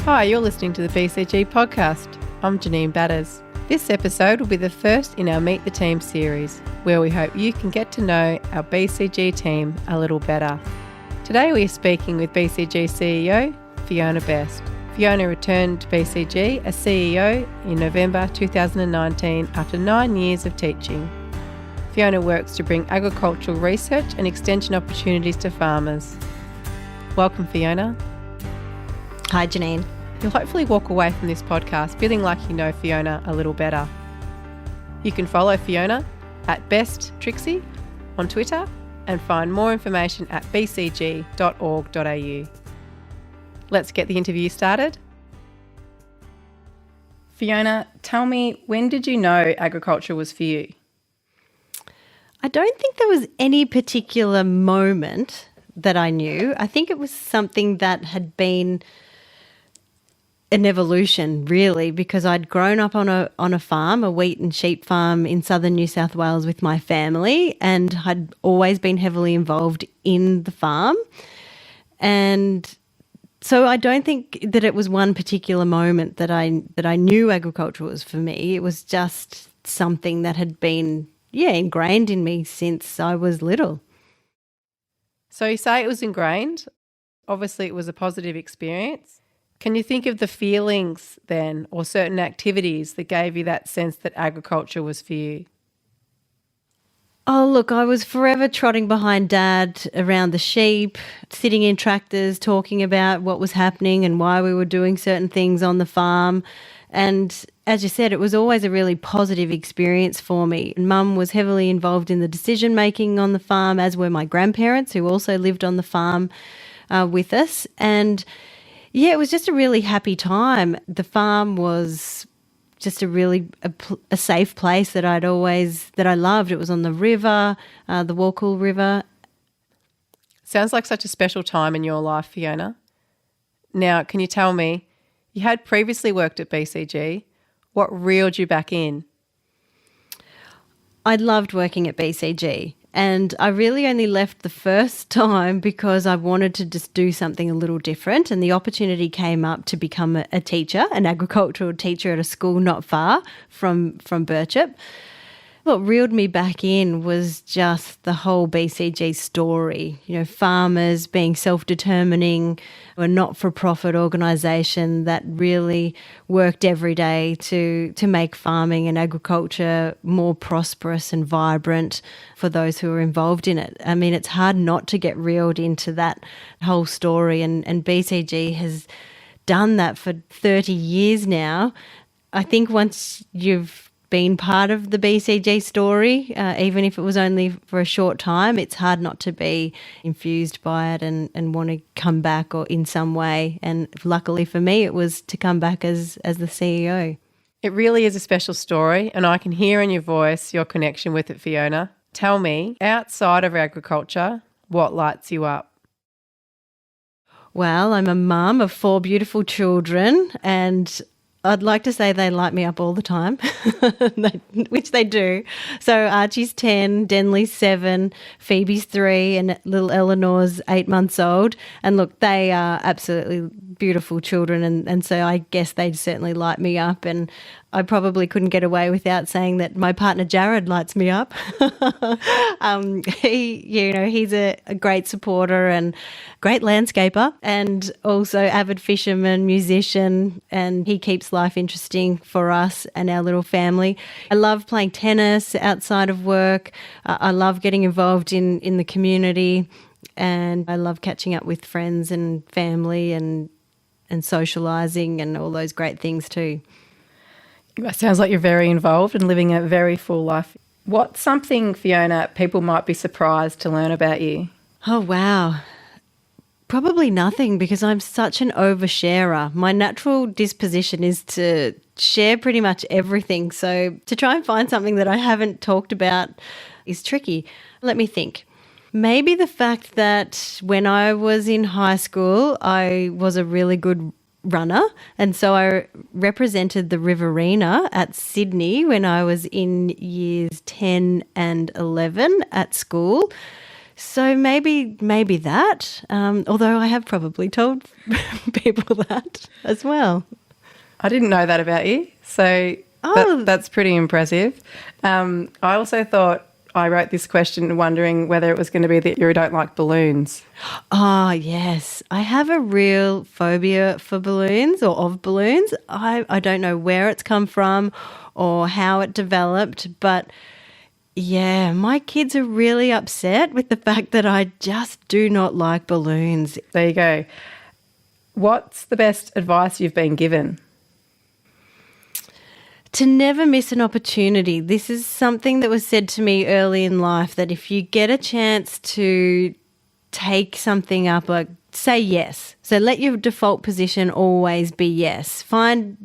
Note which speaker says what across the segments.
Speaker 1: Hi, you're listening to the BCG podcast. I'm Janine Batters. This episode will be the first in our Meet the Team series, where we hope you can get to know our BCG team a little better. Today we are speaking with BCG CEO Fiona Best. Fiona returned to BCG as CEO in November 2019 after 9 years of teaching. Fiona works to bring agricultural research and extension opportunities to farmers. Welcome, Fiona.
Speaker 2: Hi, Janine.
Speaker 1: You'll hopefully walk away from this podcast feeling like you know Fiona a little better. You can follow Fiona at BestTrixie on Twitter and find more information at bcg.org.au. Let's get the interview started. Fiona, tell me, when did you know agriculture was for you?
Speaker 2: I don't think there was any particular moment that I knew. I think it was something that had been an evolution, really, because I'd grown up on a farm, a wheat and sheep farm in southern New South Wales with my family, and had always been heavily involved in the farm. And so I don't think that it was one particular moment that I knew agriculture was for me. It was just something that had been, ingrained in me since I was little.
Speaker 1: So you say it was ingrained. Obviously, it was a positive experience. Can you think of the feelings then, or certain activities that gave you that sense that agriculture was for you?
Speaker 2: Oh, look, I was forever trotting behind Dad around the sheep, sitting in tractors, talking about what was happening and why we were doing certain things on the farm. And as you said, it was always a really positive experience for me. Mum was heavily involved in the decision-making on the farm, as were my grandparents, who also lived on the farm with us. And it was just a really happy time. The farm was just a safe place that I loved. It was on the river, the Walkall River.
Speaker 1: Sounds like such a special time in your life, Fiona. Now, can you tell me, you had previously worked at BCG. What reeled you back in?
Speaker 2: I loved working at BCG, and I really only left the first time because I wanted to just do something a little different, and the opportunity came up to become a teacher, an agricultural teacher at a school not far from Birchip. What reeled me back in was just the whole BCG story, farmers being self-determining, a not-for-profit organisation that really worked every day to make farming and agriculture more prosperous and vibrant for those who are involved in it. I mean, it's hard not to get reeled into that whole story, and BCG has done that for 30 years now. I think once you've been part of the BCG story, even if it was only for a short time, it's hard not to be infused by it and want to come back or in some way. And luckily for me, it was to come back as the CEO.
Speaker 1: It really is a special story, and I can hear in your voice your connection with it, Fiona. Tell me, outside of agriculture, what lights you up?
Speaker 2: Well, I'm a mum of 4 beautiful children, and I'd like to say they light me up all the time, which they do. So Archie's 10, Denley's 7, Phoebe's 3, and little Eleanor's 8 months old. And look, they are absolutely beautiful children, and so I guess they certainly light me up. And I probably couldn't get away without saying that my partner Jared lights me up. He's a great supporter and great landscaper, and also avid fisherman, musician, and he keeps life interesting for us and our little family. I love playing tennis outside of work. I love getting involved in the community, and I love catching up with friends and family and socialising and all those great things too.
Speaker 1: It sounds like you're very involved and living a very full life. What's something, Fiona, people might be surprised to learn about you?
Speaker 2: Oh, wow. Probably nothing, because I'm such an oversharer. My natural disposition is to share pretty much everything. So to try and find something that I haven't talked about is tricky. Let me think. Maybe the fact that when I was in high school, I was a really good runner, and so I represented the Riverina at Sydney when I was in years 10 and 11 at school. So maybe that, although I have probably told people that as well.
Speaker 1: I didn't know that about you, so that's pretty impressive. I also thought I wrote this question wondering whether it was going to be that you don't like balloons.
Speaker 2: Oh, yes. I have a real phobia for balloons or of balloons. I don't know where it's come from or how it developed, but yeah, my kids are really upset with the fact that I just do not like balloons.
Speaker 1: There you go. What's the best advice you've been given?
Speaker 2: To never miss an opportunity. This is something that was said to me early in life, that if you get a chance to take something up, like say yes. So let your default position always be yes.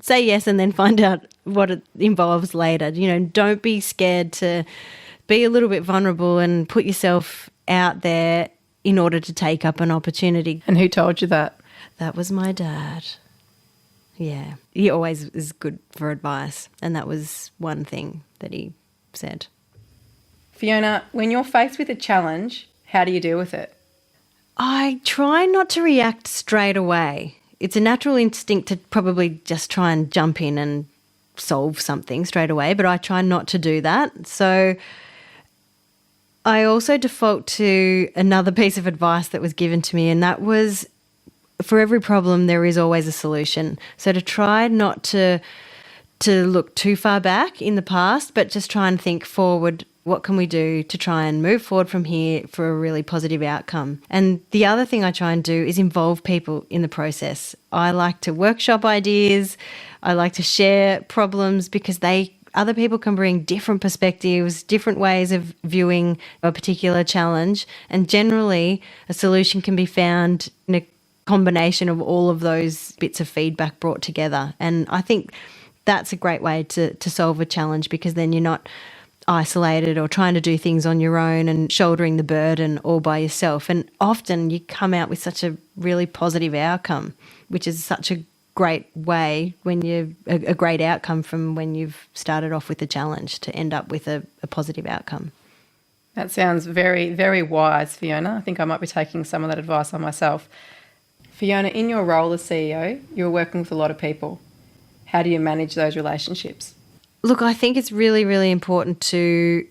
Speaker 2: Say yes and then find out what it involves later. Don't be scared to be a little bit vulnerable and put yourself out there in order to take up an opportunity.
Speaker 1: And who told you that?
Speaker 2: That was my dad. Yeah, he always is good for advice, and that was one thing that he said.
Speaker 1: Fiona, when you're faced with a challenge, how do you deal with it?
Speaker 2: I try not to react straight away. It's a natural instinct to probably just try and jump in and solve something straight away, but I try not to do that. So I also default to another piece of advice that was given to me, and that was, for every problem, there is always a solution. So to try not to look too far back in the past, but just try and think forward, what can we do to try and move forward from here for a really positive outcome? And the other thing I try and do is involve people in the process. I like to workshop ideas. I like to share problems because other people can bring different perspectives, different ways of viewing a particular challenge. And generally, a solution can be found in a combination of all of those bits of feedback brought together. And I think that's a great way to solve a challenge, because then you're not isolated or trying to do things on your own and shouldering the burden all by yourself. And often you come out with such a really positive outcome, which is such a great way when a great outcome from when you've started off with a challenge to end up with a positive outcome.
Speaker 1: That sounds very, very wise, Fiona. I think I might be taking some of that advice on myself. Fiona, in your role as CEO, you're working with a lot of people. How do you manage those relationships?
Speaker 2: Look, I think it's really, really important to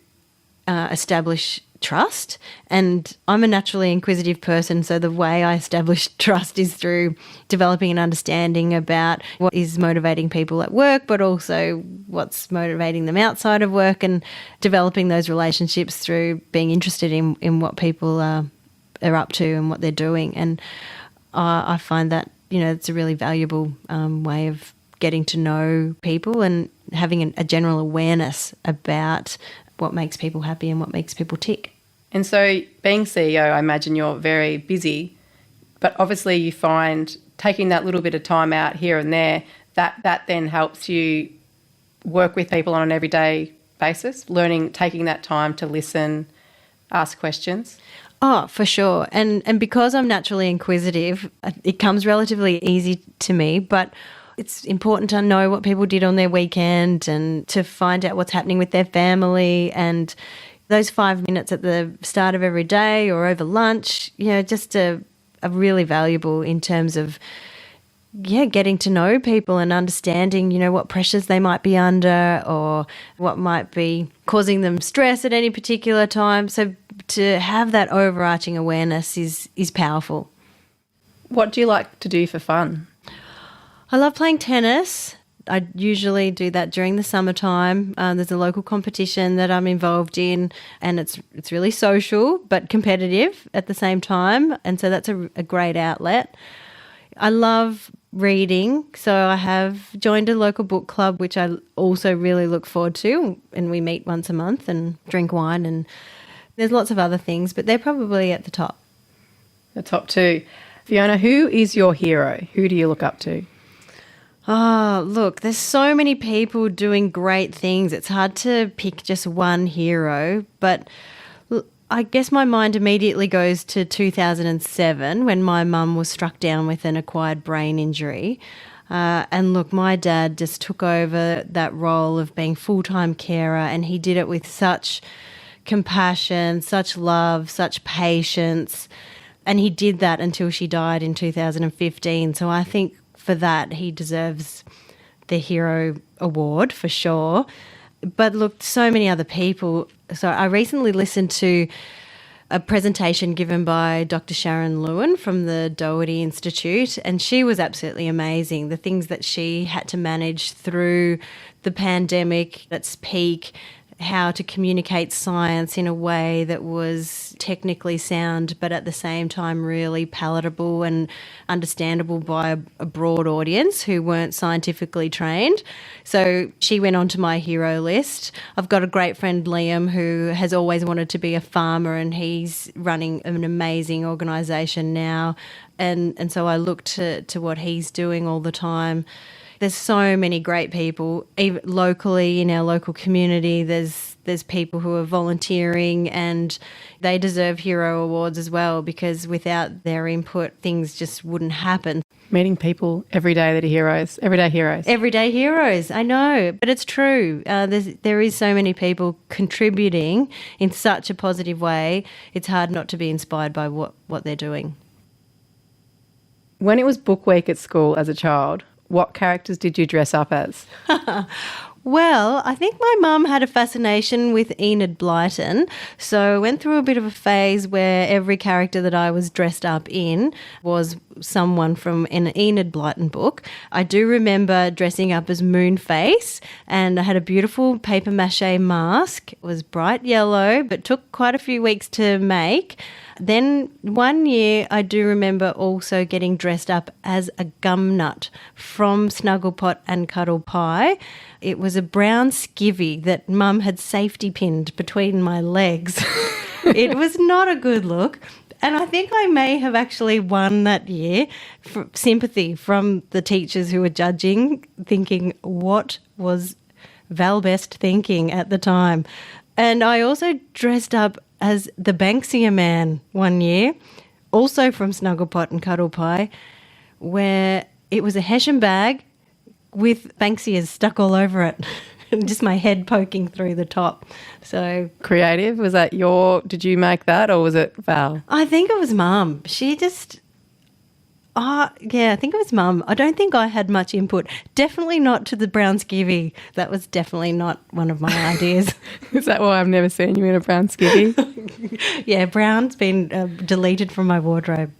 Speaker 2: establish trust. And I'm a naturally inquisitive person, so the way I establish trust is through developing an understanding about what is motivating people at work, but also what's motivating them outside of work, and developing those relationships through being interested in what people are up to and what they're doing. And I find that, it's a really valuable way of getting to know people and having a general awareness about what makes people happy and what makes people tick.
Speaker 1: And so being CEO, I imagine you're very busy, but obviously you find taking that little bit of time out here and there, that then helps you work with people on an everyday basis, taking that time to listen, ask questions.
Speaker 2: Oh, for sure. And because I'm naturally inquisitive, it comes relatively easy to me, but it's important to know what people did on their weekend and to find out what's happening with their family. And those 5 minutes at the start of every day or over lunch, just are really valuable in terms of, getting to know people and understanding, what pressures they might be under or what might be causing them stress at any particular time. So to have that overarching awareness is powerful.
Speaker 1: What do you like to do for fun?
Speaker 2: I love playing tennis. I usually do that during the summertime. There's a local competition that I'm involved in, and it's really social but competitive at the same time, and so that's a great outlet. I love reading, so I have joined a local book club, which I also really look forward to, and we meet once a month and drink wine, and there's lots of other things, but they're probably at the top.
Speaker 1: The top two. Fiona, who is your hero? Who do you look up to?
Speaker 2: Oh, look, there's so many people doing great things. It's hard to pick just one hero, but I guess my mind immediately goes to 2007 when my mum was struck down with an acquired brain injury. And look, my dad just took over that role of being full-time carer, and he did it with such compassion, such love, such patience. And he did that until she died in 2015. So I think for that, he deserves the Hero Award for sure. But look, so many other people. So I recently listened to a presentation given by Dr. Sharon Lewin from the Doherty Institute, and she was absolutely amazing. The things that she had to manage through the pandemic at its peak, how to communicate science in a way that was technically sound but at the same time really palatable and understandable by a broad audience who weren't scientifically trained. So she went onto my hero list. I've got a great friend, Liam, who has always wanted to be a farmer, and he's running an amazing organisation now. And so I look to what he's doing all the time. There's so many great people, even locally in our local community. There's people who are volunteering, and they deserve hero awards as well, because without their input, things just wouldn't happen.
Speaker 1: Meeting people every day that are heroes, everyday heroes.
Speaker 2: Everyday heroes, I know, but it's true. There is so many people contributing in such a positive way. It's hard not to be inspired by what they're doing.
Speaker 1: When it was book week at school as a child, what characters did you dress up as?
Speaker 2: Well, I think my mum had a fascination with Enid Blyton, so I went through a bit of a phase where every character that I was dressed up in was someone from an Enid Blyton book. I do remember dressing up as Moonface, and I had a beautiful paper mache mask. It was bright yellow, but took quite a few weeks to make. Then one year I do remember also getting dressed up as a gumnut from Snugglepot and Cuddle Pie. It was a brown skivvy that Mum had safety pinned between my legs. It was not a good look. And I think I may have actually won that year for sympathy from the teachers who were judging, thinking, what was Val Best thinking at the time? And I also dressed up as the Banksia Man one year, also from Snugglepot and Cuddle Pie, where it was a Hessian bag with Banksias stuck all over it and just my head poking through the top. So
Speaker 1: creative. Was that did you make that, or was it Val?
Speaker 2: I think it was Mum. She just... yeah, I think it was Mum. I don't think I had much input. Definitely not to the brown skivvy. That was definitely not one of my ideas.
Speaker 1: Is that why I've never seen you in a brown skivvy?
Speaker 2: Yeah, brown's been deleted from my wardrobe.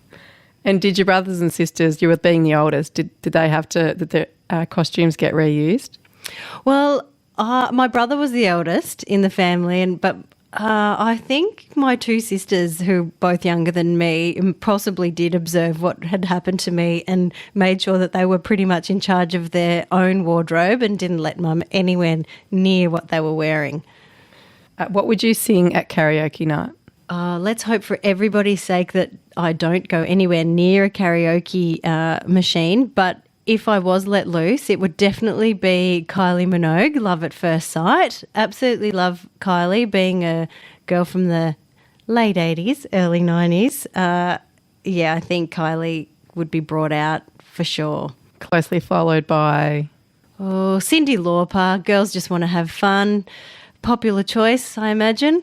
Speaker 1: And did your brothers and sisters, you were being the oldest, did the costumes get reused?
Speaker 2: Well, my brother was the eldest in the family, but I think my two sisters, who are both younger than me, possibly did observe what had happened to me and made sure that they were pretty much in charge of their own wardrobe and didn't let Mum anywhere near what they were wearing.
Speaker 1: What would you sing at karaoke night?
Speaker 2: Let's hope for everybody's sake that I don't go anywhere near a karaoke machine, but if I was let loose, it would definitely be Kylie Minogue, Love at First Sight. Absolutely love Kylie, being a girl from the late 80s, early 90s. Yeah, I think Kylie would be brought out for sure.
Speaker 1: Closely followed by?
Speaker 2: Oh, Cyndi Lauper, Girls Just Want to Have Fun. Popular choice, I imagine.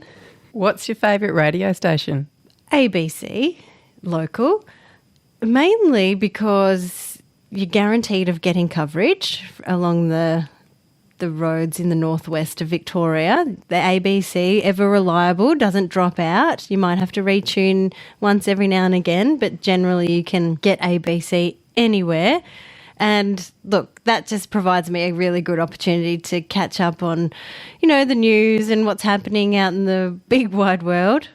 Speaker 1: What's your favourite radio station?
Speaker 2: ABC, local, mainly because you're guaranteed of getting coverage along the roads in the northwest of Victoria. The ABC, ever reliable, doesn't drop out. You might have to retune once every now and again, but generally you can get ABC anywhere. And look, that just provides me a really good opportunity to catch up on, the news and what's happening out in the big wide world.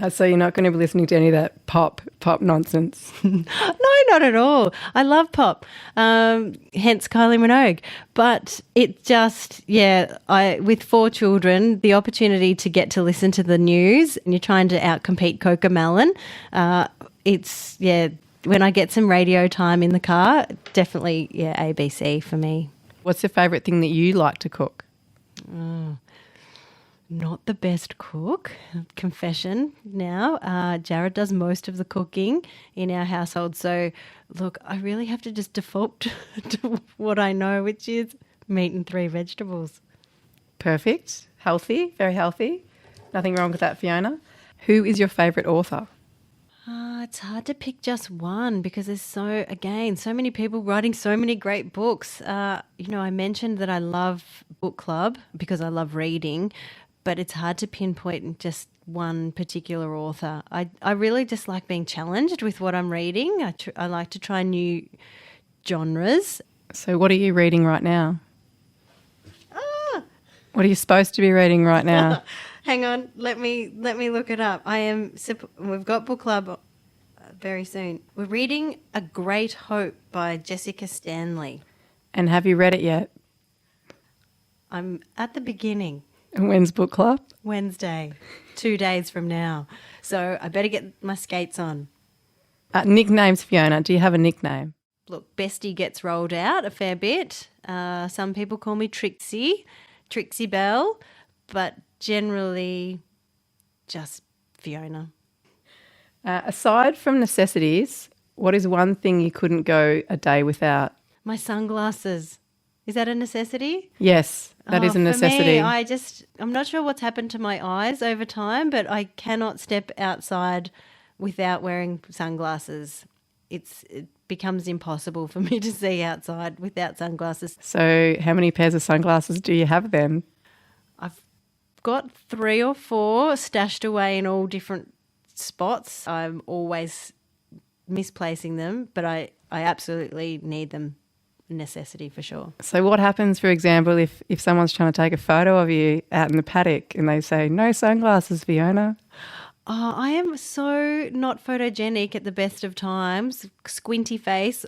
Speaker 1: So you're not going to be listening to any of that pop nonsense?
Speaker 2: No, not at all. I love pop, hence Kylie Minogue. But it just, with 4 children, the opportunity to get to listen to the news, and you're trying to outcompete Cocomelon, when I get some radio time in the car, definitely, ABC for me.
Speaker 1: What's your favourite thing that you like to cook?
Speaker 2: Not the best cook, confession now. Jared does most of the cooking in our household. So, look, I really have to just default to what I know, which is meat and 3 vegetables.
Speaker 1: Perfect. Healthy, very healthy. Nothing wrong with that, Fiona. Who is your favourite author?
Speaker 2: It's hard to pick just one because there's so many people writing so many great books. I mentioned that I love book club because I love reading, but it's hard to pinpoint just one particular author. I really just like being challenged with what I'm reading. I like to try new genres.
Speaker 1: So what are you reading right now? What are you supposed to be reading right now?
Speaker 2: Hang on, let me look it up. We've got book club very soon. We're reading A Great Hope by Jessica Stanley.
Speaker 1: And have you read it yet?
Speaker 2: I'm at the beginning.
Speaker 1: And when's book club?
Speaker 2: Wednesday, 2 days from now. So I better get my skates on.
Speaker 1: Nicknames, Fiona. Do you have a nickname?
Speaker 2: Look, Bestie gets rolled out a fair bit. Some people call me Trixie Belle, but generally just Fiona.
Speaker 1: Aside from necessities, what is one thing you couldn't go a day without?
Speaker 2: My sunglasses. Is that a necessity?
Speaker 1: Yes, that is a necessity.
Speaker 2: For me, I'm not sure what's happened to my eyes over time, but I cannot step outside without wearing sunglasses. It becomes impossible for me to see outside without sunglasses.
Speaker 1: So how many pairs of sunglasses do you have then?
Speaker 2: I've got 3 or 4 stashed away in all different spots. I'm always misplacing them, but I absolutely need them. Necessity for sure.
Speaker 1: So what happens, for example, if someone's trying to take a photo of you out in the paddock and they say, no sunglasses, Fiona?
Speaker 2: Oh, I am so not photogenic at the best of times, squinty face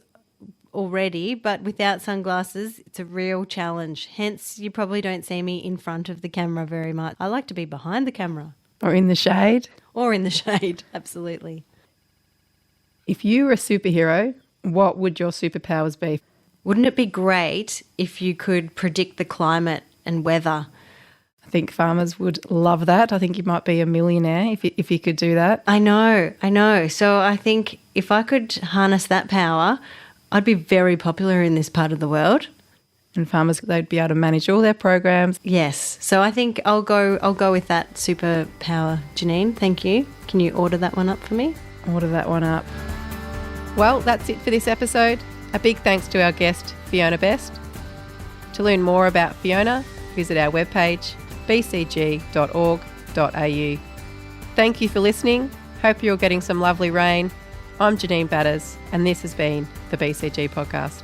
Speaker 2: already, but without sunglasses, it's a real challenge. Hence, you probably don't see me in front of the camera very much. I like to be behind the camera.
Speaker 1: Or in the shade?
Speaker 2: Or in the shade, absolutely.
Speaker 1: If you were a superhero, what would your superpowers be?
Speaker 2: Wouldn't it be great if you could predict the climate and weather?
Speaker 1: I think farmers would love that. I think you might be a millionaire if you could do that.
Speaker 2: I know. So I think if I could harness that power, I'd be very popular in this part of the world.
Speaker 1: And farmers, they'd be able to manage all their programs.
Speaker 2: Yes. So I think I'll go with that superpower, Janine. Thank you. Can you order that one up for me?
Speaker 1: Order that one up. Well, that's it for this episode. A big thanks to our guest, Fiona Best. To learn more about Fiona, visit our webpage, bcg.org.au. Thank you for listening. Hope you're getting some lovely rain. I'm Janine Batters, and this has been the BCG Podcast.